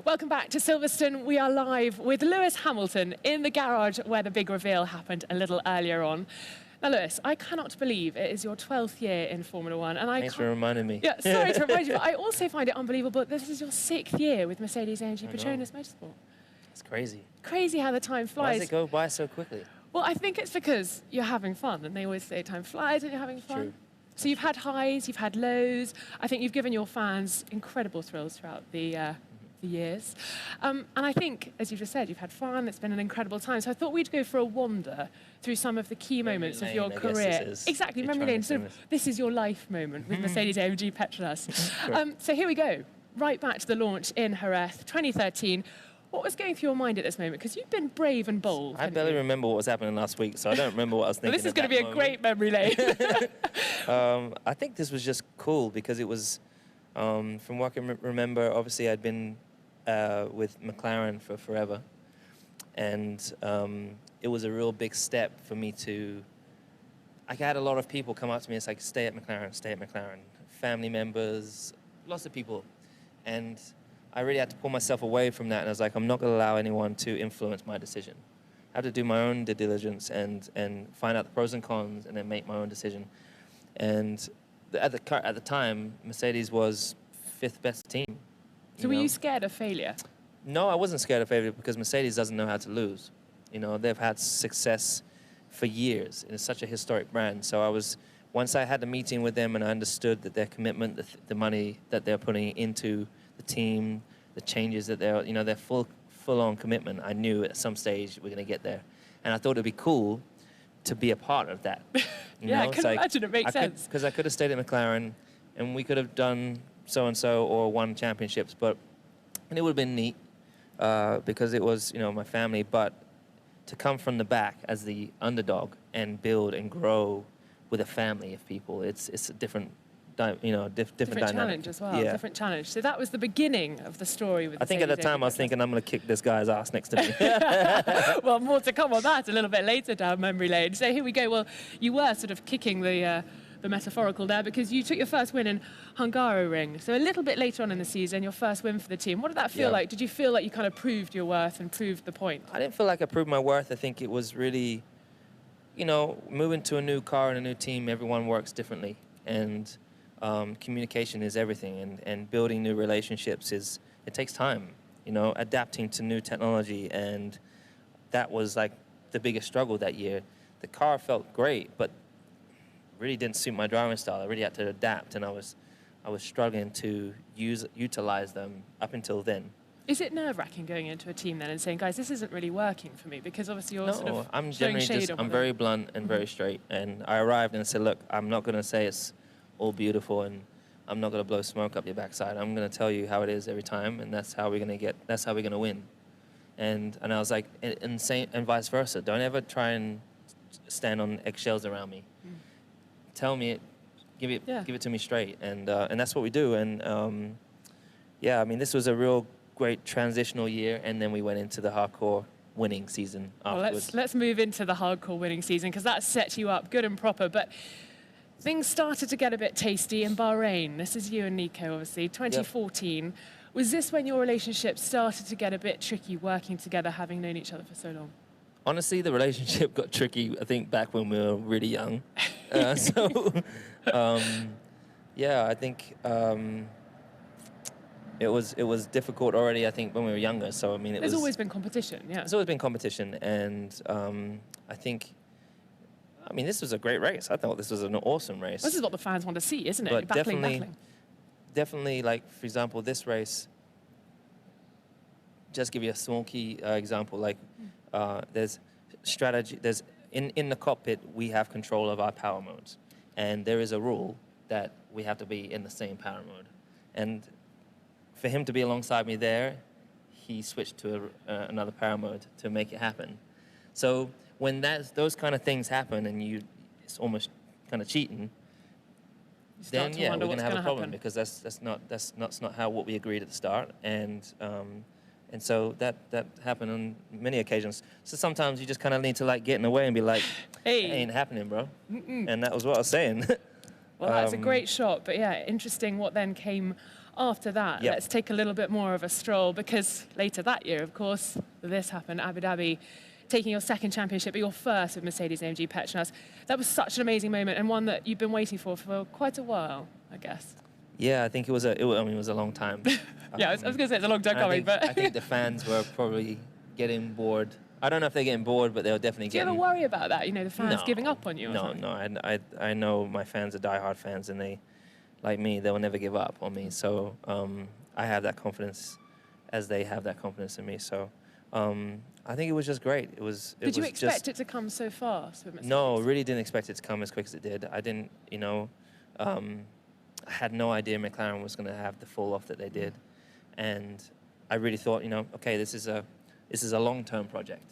Welcome back to Silverstone. We are live with Lewis Hamilton in the garage where the big reveal happened a little earlier on. Now, Lewis, I cannot believe it is your 12th year in Formula One. And Thanks for reminding me. Yeah, sorry to remind you, but I also find it unbelievable that this is your 6th year with Mercedes AMG Petronas Motorsport. It's crazy. Crazy how the time flies. Why does it go by so quickly? Well, I think it's because you're having fun, and they always say time flies when you're having fun. True. So you've had highs, you've had lows. I think you've given your fans incredible thrills throughout the years. And I think, as you've just said, you've had fun, it's been an incredible time. So I thought we'd go for a wander through some of the key moments of your career. Exactly, memory lane. So this is your life moment with Mercedes AMG Petronas. So here we go, right back to the launch in Jerez, 2013. What was going through your mind at this moment? Because you've been brave and bold. I barely remember what was happening last week, so I don't remember what I was thinking. Well, this is going to be a great memory lane. I think this was just cool because it was, from what I can remember, obviously I'd been with McLaren for forever. And it was a real big step for me to... I had a lot of people come up to me, it's like, stay at McLaren, stay at McLaren. Family members, lots of people. And I really had to pull myself away from that, and I was like, I'm not going to allow anyone to influence my decision. I have to do my own due diligence and find out the pros and cons and then make my own decision. And at the time, Mercedes was 5th best team. So were you scared of failure? No, I wasn't scared of failure because Mercedes doesn't know how to lose. You know, they've had success for years. It's such a historic brand. So once I had the meeting with them and I understood that their commitment, the money that they're putting into the team, the changes that their full-on commitment, I knew at some stage we're going to get there. And I thought it'd be cool to be a part of that. Yeah, I can imagine it makes sense. Because I could have stayed at McLaren and we could have done so-and-so or won championships, and it would have been neat because it was, my family, but to come from the back as the underdog and build and grow with a family of people, it's a different different challenge as well. Yeah. Different challenge. So that was the beginning of the story with. I think at the time I was thinking I'm going to kick this guy's ass next to me. Well, more to come on that a little bit later down memory lane. So here we go. Well, you were sort of kicking the metaphorical there because you took your first win in Hungaroring. So a little bit later on in the season, your first win for the team. What did that feel like? Did you feel like you kind of proved your worth and proved the point? I didn't feel like I proved my worth. I think it was really, moving to a new car and a new team, everyone works differently. And communication is everything, and building new relationships it takes time, adapting to new technology, and that was like the biggest struggle that year. The car felt great, but really didn't suit my driving style. I really had to adapt, and I was struggling to utilize them up until then. Is it nerve-wracking going into a team then and saying, guys, this isn't really working for me? Because obviously you're sort of I'm showing generally shade I'm very blunt and very straight, and I arrived and I said, look, I'm not going to say it's all beautiful, and I'm not going to blow smoke up your backside. I'm going to tell you how it is every time, and that's how we're going to win. And I was like, and vice versa. Don't ever try and stand on eggshells around me. Tell me it, give it to me straight, and that's what we do. And yeah, I mean, this was a real great transitional year, and then we went into the hardcore winning season afterwards. Well, let's move into the hardcore winning season because that set you up good and proper, but things started to get a bit tasty in Bahrain. This is you and Nico, obviously, 2014. Yep. Was this when your relationship started to get a bit tricky, working together, having known each other for so long? Honestly, the relationship got tricky, I think, back when we were really young. Yeah, I think it was difficult already, I think, when we were younger. So, I mean, there's always been competition, yeah. There's always been competition, and I think... I mean, this was a great race. I thought this was an awesome race. This is what the fans want to see, isn't it? But battling. Definitely, like, for example, this race, just give you a small key example, like there's strategy, in the cockpit, we have control of our power modes. And there is a rule that we have to be in the same power mode. And for him to be alongside me there, he switched to another power mode to make it happen. So when those kind of things happen and it's almost kind of cheating, then yeah, we're going to have a problem because that's not how what we agreed at the start, and so that happened on many occasions. So sometimes you just kind of need to like get in the way and be like, "Hey, it ain't happening, bro." And that was what I was saying. Well, that's a great shot, but yeah, interesting what then came after that, Yep. let's take a little bit more of a stroll, because later that year, of course, this happened, Abu Dhabi, taking your second championship, but your first with Mercedes AMG Petronas. That was such an amazing moment, and one that you've been waiting for quite a while, I guess. Yeah, I think it was a long time. Yeah, I was going to say it's a long time coming, but I think the fans were probably getting bored. I don't know if they're getting bored, but they were definitely do you getting... ever worry about that? You know, the fans giving up on you? Or No, something? no. I know my fans are diehard fans, and they, like me, they will never give up on me. So I have that confidence, as they have that confidence in me. So I think it was just great. Did you expect it to come so fast with Mercedes? No, really didn't expect it to come as quick as it did. I didn't, I had no idea McLaren was going to have the fall off that they did, and I really thought, okay, this is a long-term project.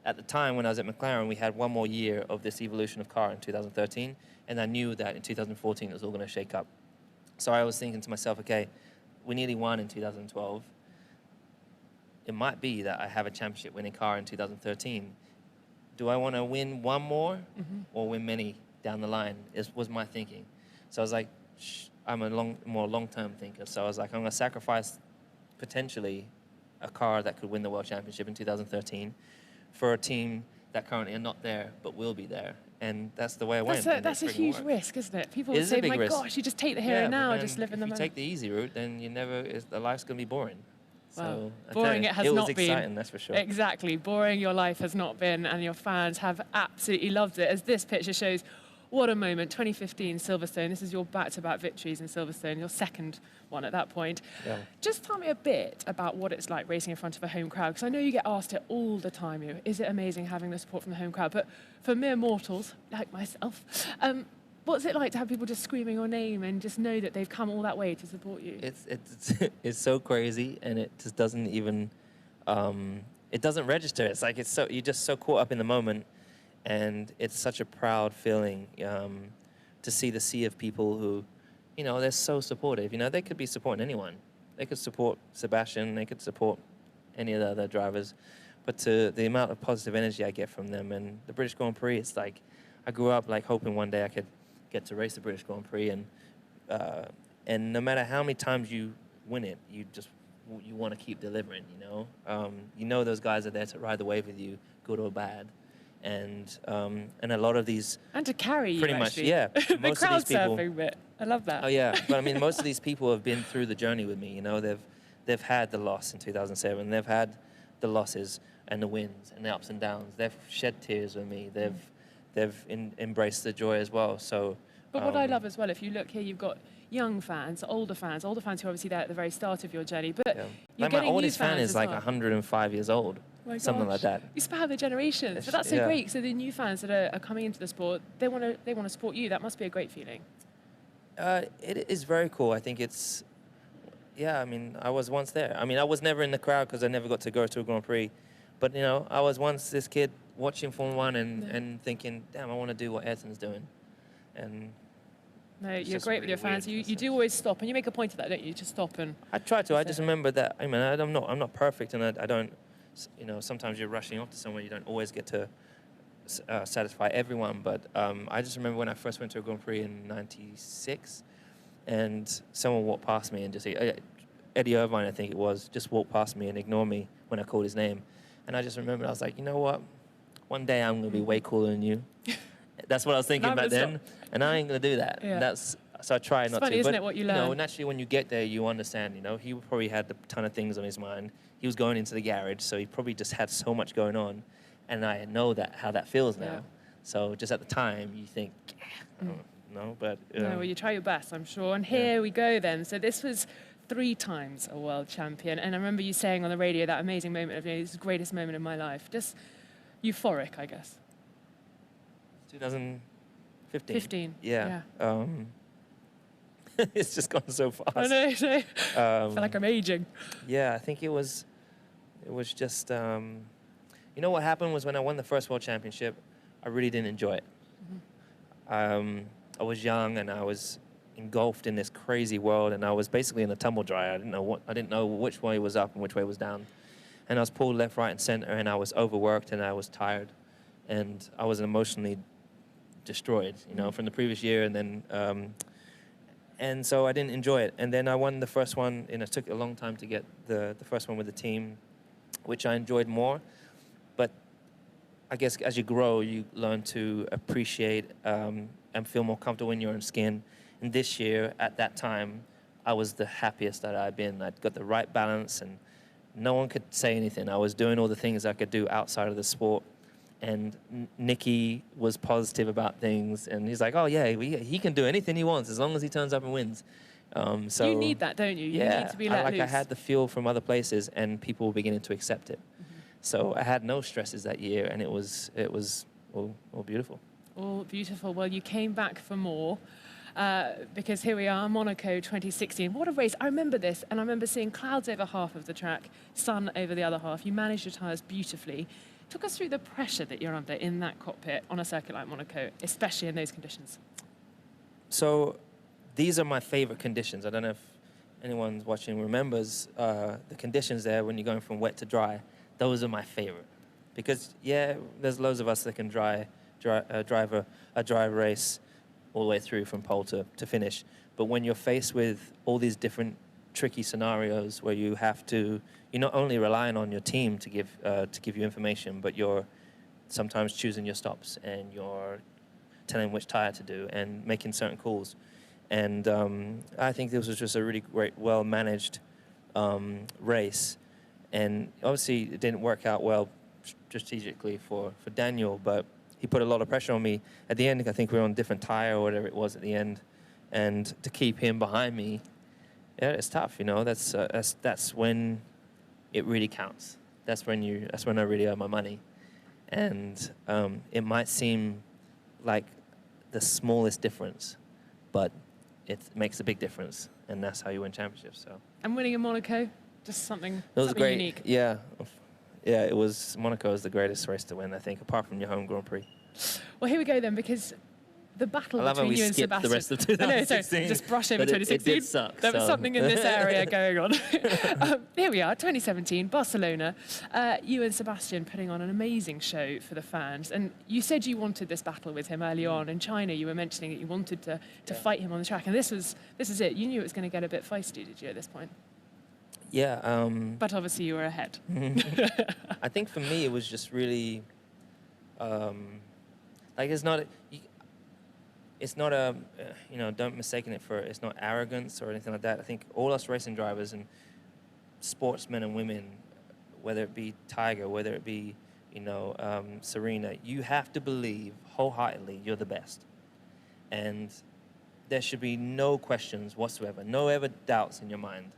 At the time when I was at McLaren, we had one more year of this evolution of car in 2013, and I knew that in 2014 it was all going to shake up. So I was thinking to myself, okay, we nearly won in 2012. It might be that I have a championship winning car in 2013. Do I want to win one more or win many down the line? Was my thinking. So I was like, I'm a more long-term thinker. So I was like, I'm going to sacrifice potentially a car that could win the World Championship in 2013 for a team that currently are not there but will be there. And that's the way I went. That's a huge risk, isn't it? People would say, my gosh, you just take the here and now and just live in the moment. If you take the easy route, then the life's going to be boring. Well, so boring it has not been. It was exciting, that's for sure. Exactly. Boring your life has not been, and your fans have absolutely loved it. As this picture shows, what a moment. 2015 Silverstone. This is your back-to-back victories in Silverstone, your second one at that point. Yeah. Just tell me a bit about what it's like racing in front of a home crowd, because I know you get asked it all the time. Is it amazing having the support from the home crowd? But for mere mortals, like myself, what's it like to have people just screaming your name and just know that they've come all that way to support you? It's so crazy, and it just doesn't even, it doesn't register. It's like you're just so caught up in the moment, and it's such a proud feeling to see the sea of people who, they're so supportive. They could be supporting anyone. They could support Sebastian. They could support any of the other drivers. But to the amount of positive energy I get from them, and the British Grand Prix, it's like I grew up like hoping one day I could get to race the British Grand Prix, and no matter how many times you win it, you want to keep delivering. Those guys are there to ride the wave with you, good or bad, and a lot of these and to carry you pretty much, actually. yeah. The Most crowd of these people, surfing bit, I love that. Oh yeah, but I mean, most of these people have been through the journey with me. They've had the loss in 2007. They've had the losses and the wins and the ups and downs. They've shed tears with me. They've embraced the joy as well. So. But what I love as well, if you look here, you've got young fans, older fans who are obviously there at the very start of your journey. But you're getting my oldest new fans fan is like well. 105 years old, something like that. You span the generations, but that's so great. So the new fans that are coming into the sport, they want to support you. That must be a great feeling. It is very cool. I think it's, I mean, I was once there. I mean, I was never in the crowd because I never got to go to a Grand Prix. But, I was once this kid watching Formula 1 and thinking, damn, I want to do what Ayrton's doing. And no, you're great with your fans. You do always stop, and you make a point of that, don't you? To stop and. I try to. I just remember that. I mean, I'm not perfect, and I don't. Sometimes you're rushing off to somewhere, you don't always get to satisfy everyone. But I just remember when I first went to a Grand Prix in '96, and someone walked past me and just Eddie Irvine, I think it was, just walked past me and ignored me when I called his name, and I just remembered I was like, you know what? One day I'm gonna be way cooler than you. That's what I was thinking back then, and I ain't gonna do that. Yeah. So I try not to. Funny, isn't it, what you learn? Naturally, when you get there, you understand. He probably had a ton of things on his mind. He was going into the garage, so he probably just had so much going on, and I know how that feels now. Yeah. So just at the time, you think, I don't know, but no, well, you try your best, I'm sure. And here we go then. So this was 3 times a world champion, and I remember you saying on the radio that amazing moment of, this is the greatest moment of my life. Just euphoric, I guess. 2015. 15. Yeah. It's just gone so fast. I know. I feel like I'm aging. Yeah, I think it was just, what happened was when I won the first World Championship, I really didn't enjoy it. I was young and I was engulfed in this crazy world, and I was basically in a tumble dryer. I didn't know which way was up and which way was down. And I was pulled left, right, and center, and I was overworked and I was tired. And I was emotionally destroyed, from the previous year, and then And so I didn't enjoy it. And then I won the first one, and it took a long time to get the first one with the team, which I enjoyed more. But I guess as you grow, you learn to appreciate and feel more comfortable in your own skin. And this year, at that time, I was the happiest that I'd been. I'd got the right balance, and no one could say anything. I was doing all the things I could do outside of the sport. And Nicky was positive about things, and he's like, "Oh yeah, he can do anything he wants as long as he turns up and wins." So you need that, don't you? Yeah, you need to be let loose. I had the feel from other places, and people were beginning to accept it. So I had no stresses that year, and it was all beautiful. All beautiful. Well, you came back for more. Because here we are, Monaco 2016. What a race. I remember this, and I remember seeing clouds over half of the track, sun over the other half. You managed your tyres beautifully. Talk us through the pressure that you're under in that cockpit on a circuit like Monaco, especially in those conditions. So these are my favorite conditions. I don't know if anyone watching remembers the conditions there when you're going from wet to dry. Those are my favorite. Because, yeah, there's loads of us that can drive a dry race all the way through from pole to finish. But when you're faced with all these different tricky scenarios where you're not only relying on your team to give you information, but you're sometimes choosing your stops, and you're telling which tire to do and making certain calls. And I think this was just a really great, well-managed race. And obviously it didn't work out well strategically for Daniel, but he put a lot of pressure on me. At the end, I think we were on a different tire or whatever it was at the end. And to keep him behind me, yeah, it's tough, you know. That's when it really counts. That's when I really earn my money. And it might seem like the smallest difference, but it makes a big difference, and that's how you win championships. So. And winning in Monaco, just something great. Unique. Yeah, it was. Monaco is the greatest race to win, I think, apart from your home Grand Prix. Well, here we go then, because the battle between you and Sebastian. The rest of 2016. No, sorry, just brush over 2016. It did suck. There was something in this area going on. Here we are, 2017, Barcelona. You and Sebastian putting on an amazing show for the fans. And you said you wanted this battle with him early on. In China, you were mentioning that you wanted to fight him on the track. And this is it. You knew it was going to get a bit feisty, did you, at this point? Yeah. But obviously you were ahead. I think for me, it was just really... it's not a, don't mistake it for, it's not arrogance or anything like that. I think all us racing drivers and sportsmen and women, whether it be Tiger, whether it be, Serena, you have to believe wholeheartedly you're the best. And there should be no questions whatsoever, no ever doubts in your mind.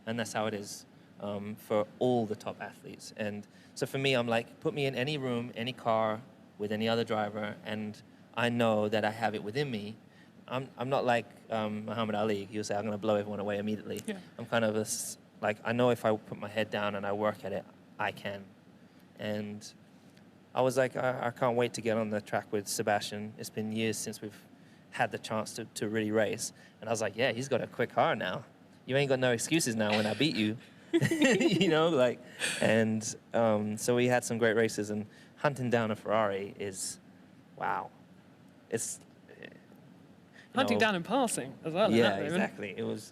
And that's how it is for all the top athletes. And so for me, I'm like, put me in any room, any car, with any other driver, and I know that I have it within me. I'm not like Muhammad Ali. He would say, I'm going to blow everyone away immediately. Yeah. I'm kind of I know if I put my head down and I work at it, I can. And I was like, I can't wait to get on the track with Sebastian. It's been years since we've had the chance to really race. And I was like, yeah, he's got a quick car now. You ain't got no excuses now when I beat you. So we had some great races, and hunting down a Ferrari is, wow. It's hunting down and passing as well. Yeah, exactly. It was.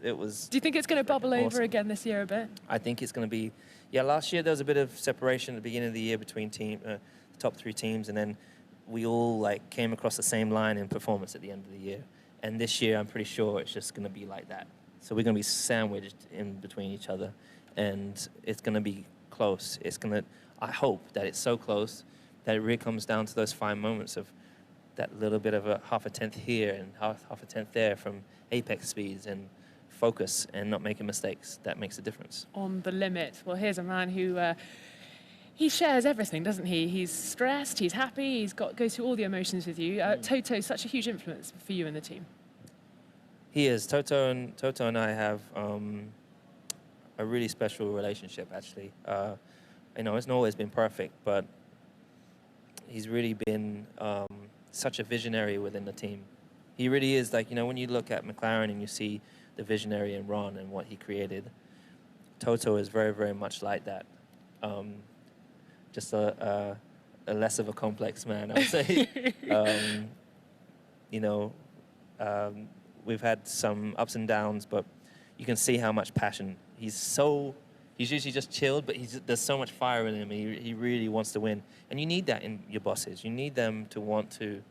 Do you think it's going to bubble awesome. over again this year a bit? I think it's going to be. Yeah, last year there was a bit of separation at the beginning of the year between the top three teams, and then we all came across the same line in performance at the end of the year. And this year, I'm pretty sure it's just going to be like that. So we're going to be sandwiched in between each other, and it's going to be close. I hope that it's so close that it really comes down to those fine moments of that little bit of a half a tenth here and half a tenth there from apex speeds and focus and not making mistakes. That makes a difference. On the limit. Well, here's a man who he shares everything, doesn't he? He's stressed, he's happy, goes through all the emotions with you. Toto's such a huge influence for you and the team. He is. Toto and I have a really special relationship, actually. It's not always been perfect, but he's really been such a visionary within the team. He really is, when you look at McLaren and you see the visionary in Ron and what he created, Toto is very, very much like that. Just a less of a complex man, I would say. we've had some ups and downs, but you can see how much passion. He's usually just chilled, but there's so much fire in him. He really wants to win. And you need that in your bosses. You need them to want to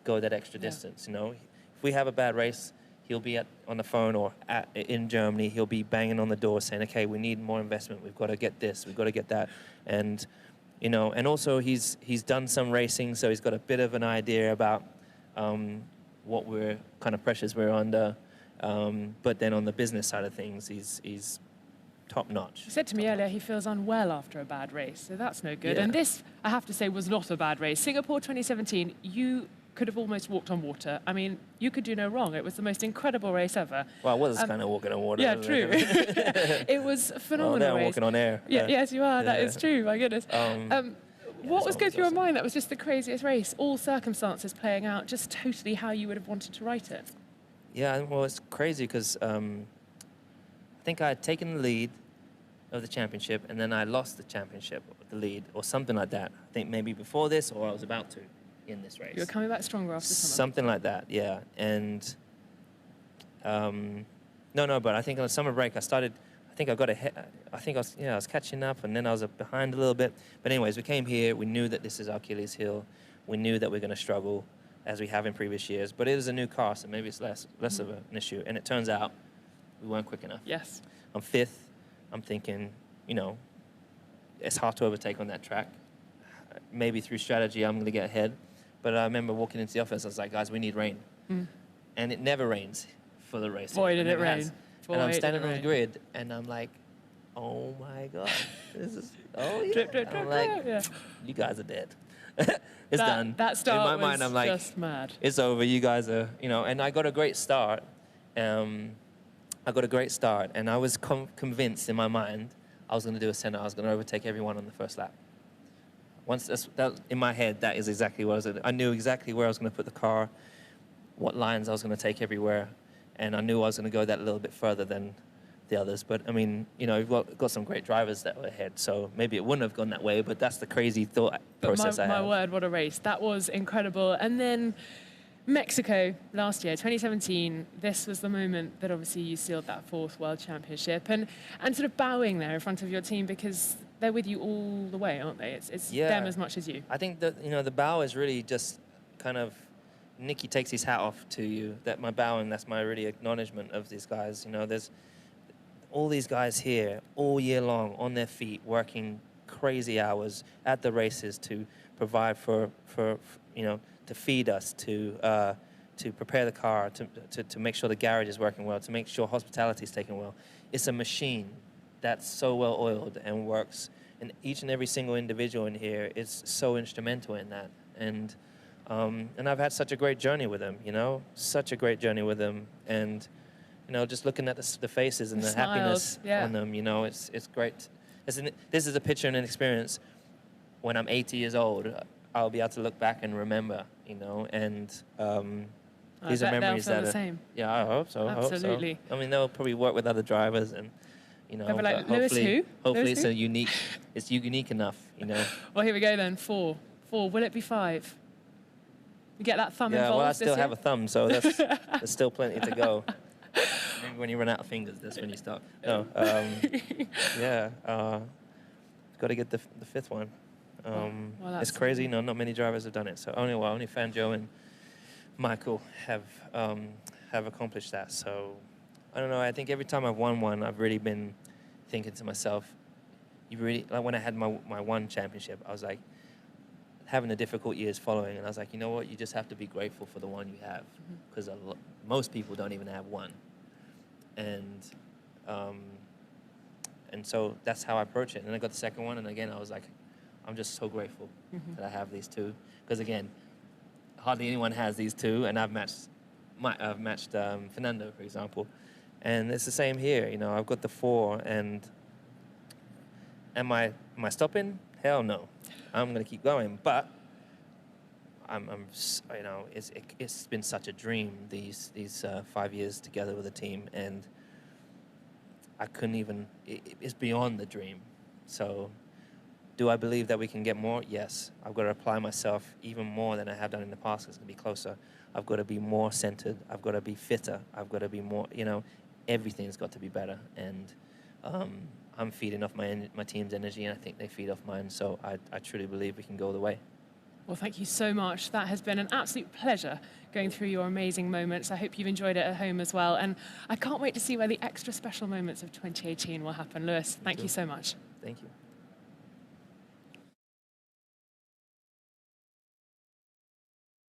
go that extra distance, you know. If we have a bad race, he'll be on the phone or in Germany, he'll be banging on the door saying, okay, we need more investment. We've got to get this. We've got to get that. And, you know, and also he's done some racing, so he's got a bit of an idea about what kind of pressures we're under. But then on the business side of things, he's top notch. He said to me earlier he feels unwell after a bad race, so that's no good. Yeah. And this, I have to say, was not a bad race. Singapore 2017, you could have almost walked on water. I mean, you could do no wrong. It was the most incredible race ever. Well, I was kind of walking on water. Yeah, true. It was a phenomenal now race. Walking on air. Yeah, yes, you are. That is true. My goodness. What was going through your mind? That was just the craziest race. All circumstances playing out just totally how you would have wanted to write it. Yeah, well, it's crazy because I think I had taken the lead of the championship, and then I lost the championship, the lead, or something like that. I think maybe before this, or I was about to in this race. You were coming back stronger after summer. Something like that, yeah. And but I think on the summer break, I think I got ahead. I think I was catching up, and then I was behind a little bit. But anyways, we came here. We knew that this is our Achilles heel. We knew that we're going to struggle, as we have in previous years. But it is a new car, so maybe it's less of an issue. And it turns out we weren't quick enough. Yes. I'm fifth. I'm thinking, you know, it's hard to overtake on that track. Maybe through strategy, I'm going to get ahead. But I remember walking into the office, I was like, guys, we need rain. And it never rains for the race. Boy, did it rain. And I'm standing on the grid, and I'm like, oh, my God. This is, oh, yeah. Drip, I'm like, yeah. You guys are dead. It's done. That start in my was mind, I'm like, just mad. It's over. You guys are, you know, and I got a great start. And I was convinced in my mind I was going to do a center. I was going to overtake everyone on the first lap. Once that in my head, that is exactly what I was going to do. I knew exactly where I was going to put the car, what lines I was going to take everywhere, and I knew I was going to go that little bit further than the others. But, I mean, you know, we've got some great drivers that were ahead, so maybe it wouldn't have gone that way, but that's the crazy thought process I have. My word, what a race. That was incredible. And then Mexico last year, 2017, this was the moment that obviously you sealed that fourth World Championship and sort of bowing there in front of your team because they're with you all the way, aren't they? It's them as much as you. I think that, you know, the bow is really just kind of, Nicky takes his hat off to you, that my bow, and that's my really acknowledgement of these guys. You know, there's all these guys here all year long on their feet working crazy hours at the races to provide for you know, to feed us, to prepare the car, to make sure the garage is working well, to make sure hospitality is taken well. It's a machine that's so well oiled and works, and each and every single individual in here is so instrumental in that. And I've had such a great journey with them, you know, such a great journey with them, and you know, just looking at the faces and the smiles, happiness on them, you know, it's great. This is a picture and an experience. When I'm 80 years old, I'll be able to look back and remember, you know, and these are memories that the same. Yeah, I hope so. Absolutely. I hope so. I mean, they'll probably work with other drivers, and you know, like, hopefully it's it's unique enough, you know. Well, here we go then. Four. Will it be 5? You get that thumb involved. Yeah, well, I still have a thumb, so there's still plenty to go. Maybe when you run out of fingers, that's when you start. No, got to get the 5th one. Well, it's crazy. No, not many drivers have done it. So only Fangio and Michael have accomplished that. So I don't know. I think every time I've won one, I've really been thinking to myself, like when I had my one championship, I was like having the difficult years following, and I was like, you know what? You just have to be grateful for the one you have, because most people don't even have one, and so that's how I approach it. And then I got the second one, and again, I was like, I'm just so grateful that I have these two, because again, hardly anyone has these two, and I've matched Fernando, for example, and it's the same here. You know, I've got the 4, and am I stopping? Hell no, I'm gonna keep going. But I'm you know, it's been such a dream these 5 years together with the team, and I couldn't even. It's beyond the dream. So, do I believe that we can get more? Yes. I've got to apply myself even more than I have done in the past. It's going to be closer. I've got to be more centered. I've got to be fitter. I've got to be more, everything's got to be better. And I'm feeding off my team's energy, and I think they feed off mine. So I truly believe we can go the way. Well, thank you so much. That has been an absolute pleasure going through your amazing moments. I hope you've enjoyed it at home as well. And I can't wait to see where the extra special moments of 2018 will happen. Lewis, thank you so much. Thank you.